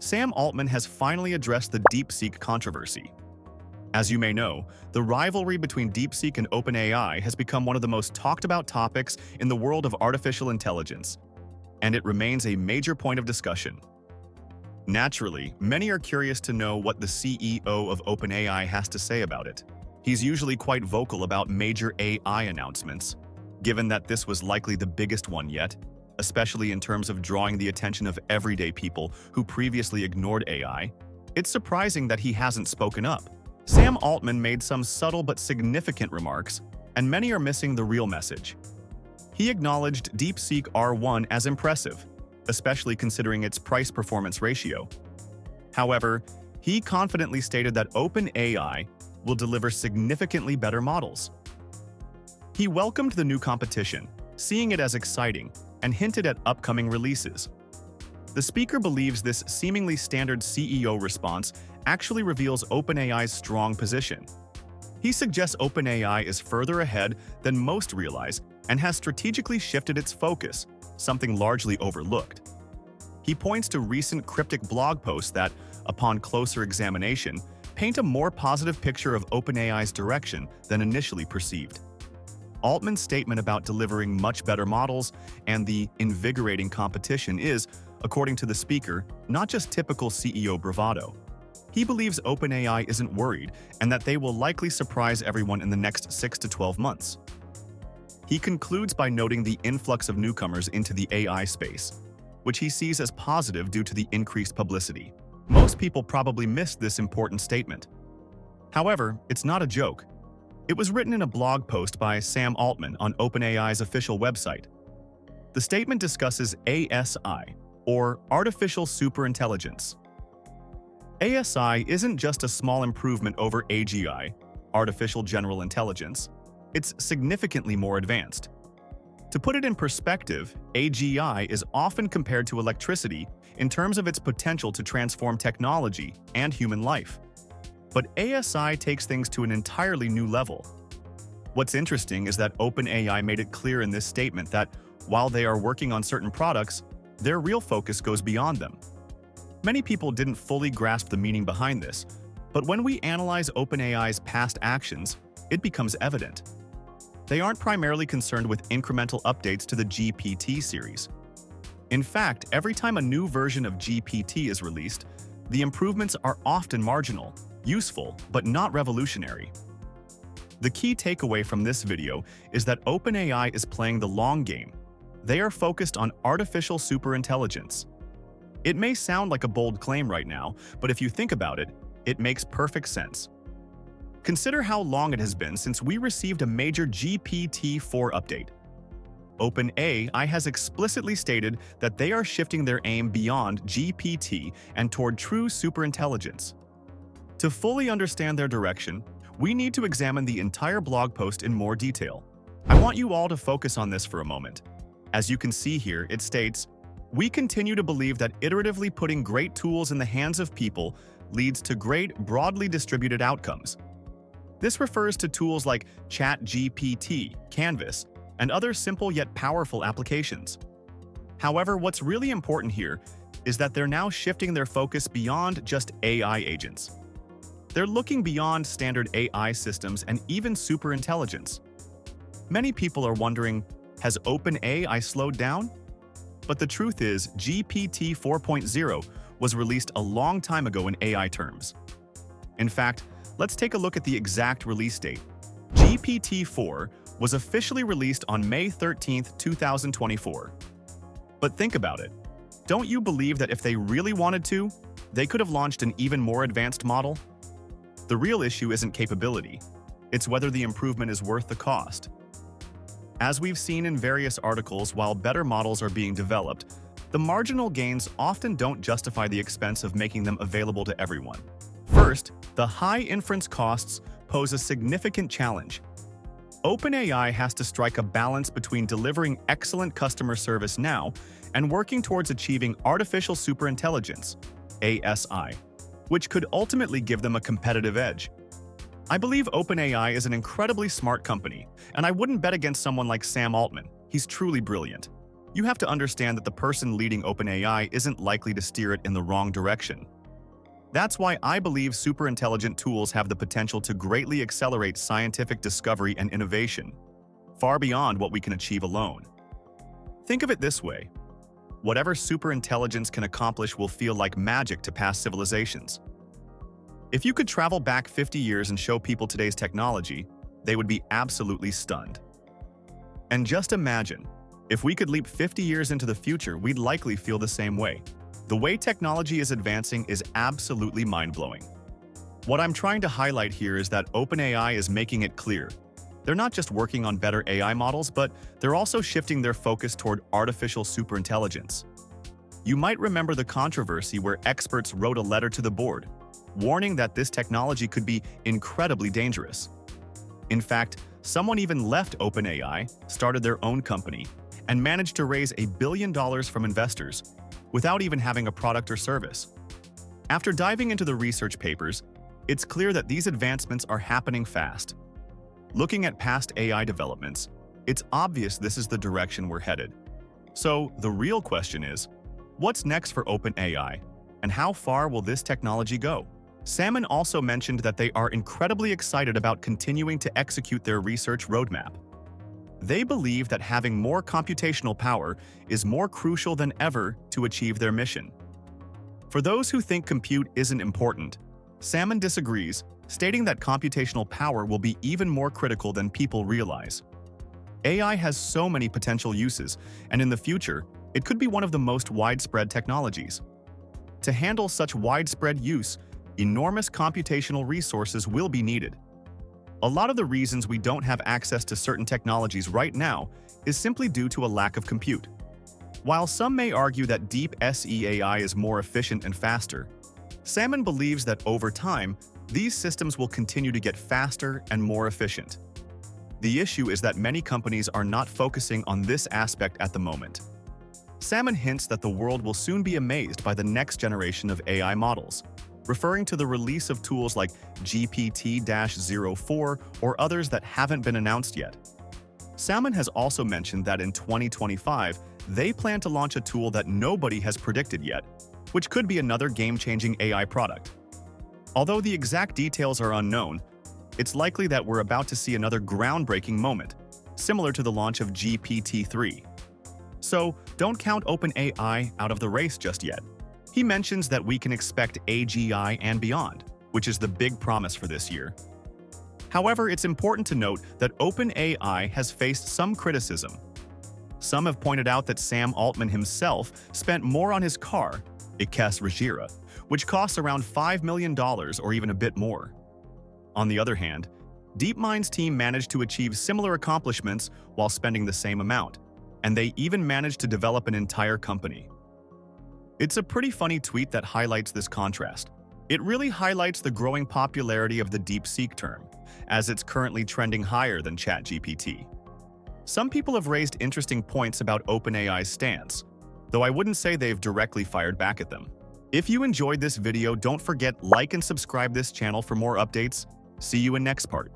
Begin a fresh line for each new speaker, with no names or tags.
Sam Altman has finally addressed the DeepSeek controversy. As you may know, the rivalry between DeepSeek and OpenAI has become one of the most talked about topics in the world of artificial intelligence, and it remains a major point of discussion. Naturally, many are curious to know what the CEO of OpenAI has to say about it. He's usually quite vocal about major AI announcements, given that this was likely the biggest one yet, especially in terms of drawing the attention of everyday people who previously ignored AI. It's surprising that he hasn't spoken up. Sam Altman made some subtle but significant remarks, and many are missing the real message. He acknowledged DeepSeek R1 as impressive, especially considering its price-performance ratio. However, he confidently stated that OpenAI will deliver significantly better models. He welcomed the new competition, seeing it as exciting, and hinted at upcoming releases. The speaker believes this seemingly standard CEO response actually reveals OpenAI's strong position. He suggests OpenAI is further ahead than most realize and has strategically shifted its focus, something largely overlooked. He points to recent cryptic blog posts that, upon closer examination, paint a more positive picture of OpenAI's direction than initially perceived. Altman's statement about delivering much better models and the invigorating competition is, according to the speaker, not just typical CEO bravado. He believes OpenAI isn't worried and that they will likely surprise everyone in the next 6 to 12 months. He concludes by noting the influx of newcomers into the AI space, which he sees as positive due to the increased publicity. Most people probably missed this important statement. However, it's not a joke. It was written in a blog post by Sam Altman on OpenAI's official website. The statement discusses ASI, or Artificial Superintelligence. ASI isn't just a small improvement over AGI, Artificial General Intelligence. It's significantly more advanced. To put it in perspective, AGI is often compared to electricity in terms of its potential to transform technology and human life. But ASI takes things to an entirely new level. What's interesting is that OpenAI made it clear in this statement that, while they are working on certain products, their real focus goes beyond them. Many people didn't fully grasp the meaning behind this, but when we analyze OpenAI's past actions, it becomes evident. They aren't primarily concerned with incremental updates to the GPT series. In fact, every time a new version of GPT is released, the improvements are often marginal, useful, but not revolutionary. The key takeaway from this video is that OpenAI is playing the long game. They are focused on artificial superintelligence. It may sound like a bold claim right now, but if you think about it, it makes perfect sense. Consider how long it has been since we received a major GPT-4 update. OpenAI has explicitly stated that they are shifting their aim beyond GPT and toward true superintelligence. To fully understand their direction, we need to examine the entire blog post in more detail. I want you all to focus on this for a moment. As you can see here, it states, "We continue to believe that iteratively putting great tools in the hands of people leads to great, broadly distributed outcomes." This refers to tools like ChatGPT, Canvas, and other simple yet powerful applications. However, what's really important here is that they're now shifting their focus beyond just AI agents. They're looking beyond standard AI systems and even superintelligence. Many people are wondering, has OpenAI slowed down? But the truth is, GPT 4.0 was released a long time ago in AI terms. In fact, let's take a look at the exact release date. GPT-4 was officially released on May 13, 2024. But think about it. Don't you believe that if they really wanted to, they could have launched an even more advanced model? The real issue isn't capability. It's whether the improvement is worth the cost. As we've seen in various articles, while better models are being developed, the marginal gains often don't justify the expense of making them available to everyone. First, the high inference costs pose a significant challenge. OpenAI has to strike a balance between delivering excellent customer service now and working towards achieving artificial superintelligence, ASI, which could ultimately give them a competitive edge. I believe OpenAI is an incredibly smart company, and I wouldn't bet against someone like Sam Altman. He's truly brilliant. you have to understand that the person leading OpenAI isn't likely to steer it in the wrong direction. That's why I believe superintelligent tools have the potential to greatly accelerate scientific discovery and innovation, far beyond what we can achieve alone. Think of it this way. Whatever superintelligence can accomplish will feel like magic to past civilizations. If you could travel back 50 years and show people today's technology, they would be absolutely stunned. And just imagine, if we could leap 50 years into the future, we'd likely feel the same way. The way technology is advancing is absolutely mind-blowing. What I'm trying to highlight here is that OpenAI is making it clear. They're not just working on better AI models, but they're also shifting their focus toward artificial superintelligence. You might remember the controversy where experts wrote a letter to the board, warning that this technology could be incredibly dangerous. In fact, someone even left OpenAI, started their own company, and managed to raise $1 billion from investors without even having a product or service. After diving into the research papers, it's clear that these advancements are happening fast. Looking at past AI developments, it's obvious this is the direction we're headed. So, the real question is, what's next for OpenAI, and how far will this technology go? Salmon also mentioned that they are incredibly excited about continuing to execute their research roadmap. They believe that having more computational power is more crucial than ever to achieve their mission. For those who think compute isn't important, Salmon disagrees, stating that computational power will be even more critical than people realize. AI has so many potential uses, and in the future, it could be one of the most widespread technologies. To handle such widespread use, enormous computational resources will be needed. A lot of the reasons we don't have access to certain technologies right now is simply due to a lack of compute. While some may argue that DeepSeek AI is more efficient and faster, Salmon believes that over time, these systems will continue to get faster and more efficient. The issue is that many companies are not focusing on this aspect at the moment. Salmon hints that the world will soon be amazed by the next generation of AI models, referring to the release of tools like GPT-04 or others that haven't been announced yet. Salmon has also mentioned that in 2025, they plan to launch a tool that nobody has predicted yet, which could be another game-changing AI product. Although the exact details are unknown, it's likely that we're about to see another groundbreaking moment, similar to the launch of GPT-3. So, don't count OpenAI out of the race just yet. He mentions that we can expect AGI and beyond, which is the big promise for this year. However, it's important to note that OpenAI has faced some criticism. Some have pointed out that Sam Altman himself spent more on his car, Ikas Rajira, which costs around $5 million or even a bit more. On the other hand, DeepMind's team managed to achieve similar accomplishments while spending the same amount, and they even managed to develop an entire company. It's a pretty funny tweet that highlights this contrast. It really highlights the growing popularity of the DeepSeek term, as it's currently trending higher than ChatGPT. Some people have raised interesting points about OpenAI's stance, though I wouldn't say they've directly fired back at them. If you enjoyed this video, don't forget like and subscribe this channel for more updates. See you in next part.